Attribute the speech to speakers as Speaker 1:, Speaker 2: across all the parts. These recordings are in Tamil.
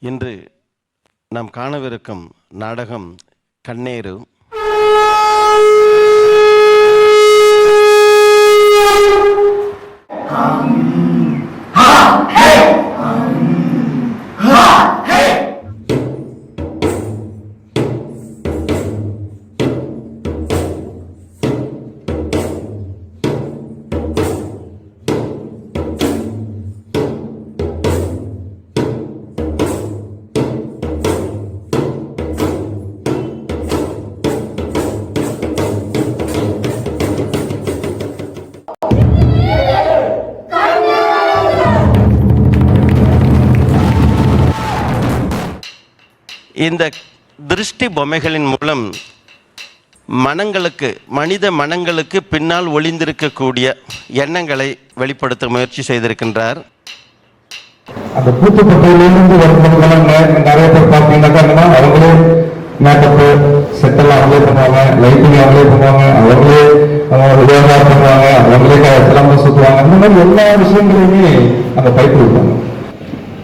Speaker 1: இன்று நாம் காணவிருக்கும் நாடகம் கண்ணேறு. இந்த திருஷ்டி பொம்மைகளின் மூலம் மனித மனங்களுக்கு பின்னால் ஒளிந்திருக்கக்கூடிய எண்ணங்களை வெளிப்படுத்த முயற்சி செய்திருக்கின்றார்.
Speaker 2: அந்த பூத்துப்பட்டியிலிருந்து வரும்போது நிறைய பேர் பார்த்தீங்கன்னாக்கா அவங்களே மேக்கப்பு செட்டெல்லாம் அவங்களே பண்ணுவாங்க, லைட்டிங் அவங்களே பண்ணுவாங்க, அவங்களே விவகாரம் பண்ணுவாங்க, அவங்களே சிலம்பம் சுற்றுவாங்க. இந்த மாதிரி எல்லா விஷயங்களையுமே அந்த பயிற்சி கொடுப்பாங்க.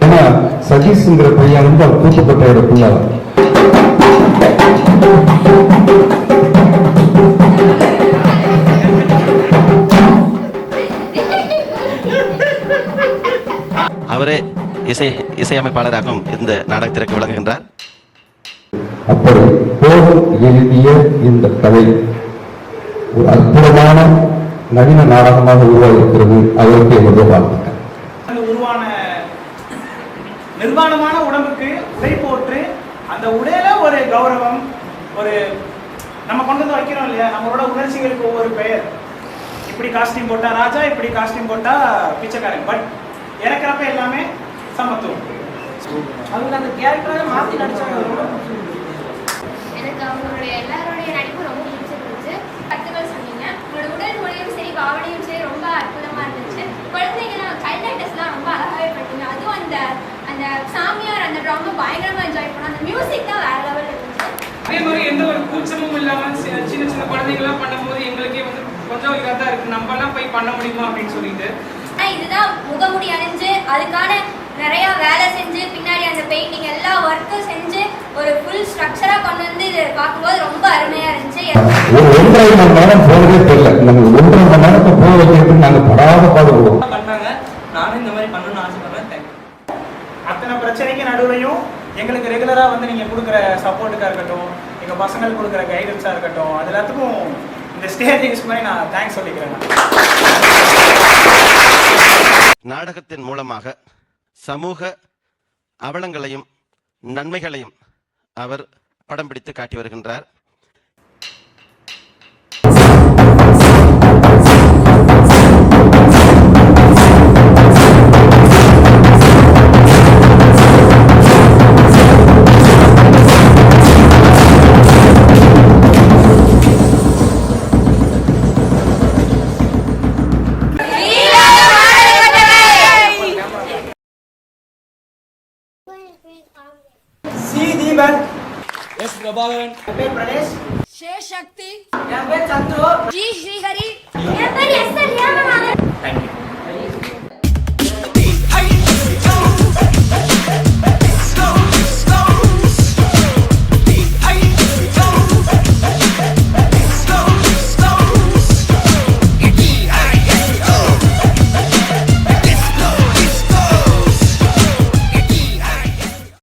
Speaker 2: ஏன்னா சதீஷ்ங்கிற பையன் வந்து அவர் பூத்துப்பட்டையோட பிள்ளை.
Speaker 1: அவரே இசையமைப்பாளராகவும் இந்த நாடகத்திற்கு விளங்குகின்றார்.
Speaker 2: அப்படி போதும் எழுதிய இந்த கதை ஒரு அற்புதமான நவீன நாடகமாக உருவாகிருக்கிறது. அவருக்கு என்னுடைய வாழ்த்துக்கள்.
Speaker 3: உருவான நிர்வாணமான உடம்புக்கு உடை போட்டு அந்த உடையில ஒரு கௌரவம், ஒரு நம்ம கொண்டு வந்து வைக்கிறோம் இல்லையா, நம்மளோட உணர்ச்சிகளுக்கு ஒவ்வொரு பெயர். இப்படி காஸ்டியூம் போட்டா ராஜா, இப்படி காஸ்டியூம் போட்டா பிச்சைக்காரன். பட் இறக்குறப்ப எல்லாமே சமத்துவம். அவங்க அந்த கேரக்டரை மாற்றி நடிச்சாங்க.
Speaker 4: எனக்கு அவங்களுடைய எல்லாருடைய நடிப்பு ரொம்ப பிடிச்சிருந்துச்சு. கருத்துக்கள் சொன்னீங்க. உங்களோட உடல் மொழியும் சரி, பாவனையும் சரி ரொம்ப அற்புதமா இருந்துச்சு. குழந்தைங்கலாம் சைல்ட் ஆக்டர்ஸ்லாம் ரொம்ப அழகாவே பண்ணீங்க. அதுவும் அந்த சாமியார் அந்த ட்ராமா பயங்கரமா என்ஜாய் பண்ணோம். அந்த மியூசிக் தான் வேற லெவலில் இருந்துச்சு.
Speaker 3: அதே மாதிரி எந்த ஒரு கூச்சமும் இல்லாமல் சின்ன சின்ன குழந்தைங்களாம் பண்ணும்போது எங்களுக்கே வந்து கொஞ்சம் இதாக தான் இருக்கு, நம்ம எல்லாம் போய் பண்ண முடியுமா அப்படின்னு சொல்லிட்டு.
Speaker 4: இதுதான் முகமுடி அணிஞ்சு அதுக்கான நிறைய வேலை செஞ்சு பின்னாடி அந்த பெயிண்டிங் எல்லா ஒர்க்கும் செஞ்சு ஒரு ஃபுல் ஸ்ட்ரக்சரா கொண்டு வந்து இது பார்க்கும்போது ரொம்ப அருமையா இருந்துச்சு.
Speaker 2: ஒரு 1.5 மணி நேரம் போனதே தெரியல. நம்ம 1.5 மணி நேரத்தை போக வைக்கிறதுக்கு நாங்க படாத பாடுபடுவோம்.
Speaker 3: பண்ணாங்க. நானும் இந்த மாதிரி பண்ணணும்னு ஆசைப்படுறேன். அத்தனை பிரச்சனைக்கு நடுவுலையும் எங்களுக்கு ரெகுலரா வந்து நீங்க கொடுக்குற சப்போர்ட்டுக்கா இருக்கட்டும், எங்க பசங்களுக்கு கொடுக்குற கைடன்ஸா இருக்கட்டும், அது எல்லாத்துக்கும் இந்த ஸ்டேஜ் மாதிரி நான் தேங்க்ஸ் சொல்லிக்கிறேன்.
Speaker 1: நாடகத்தின் மூலமாக சமூக அவலங்களையும் நன்மைகளையும் அவர் படம் பிடித்து காட்டி வருகின்றார்.
Speaker 3: சி தீபன், எஸ் பிரபாகரன், பேர் பிரதேஷ்,
Speaker 5: शेष शक्ति,
Speaker 3: என் பேர் சந்துரு,
Speaker 5: जी श्रीहरि,
Speaker 4: என் பேர் எஸ். ரியாமநாதன்.
Speaker 3: தேங்க்யூ.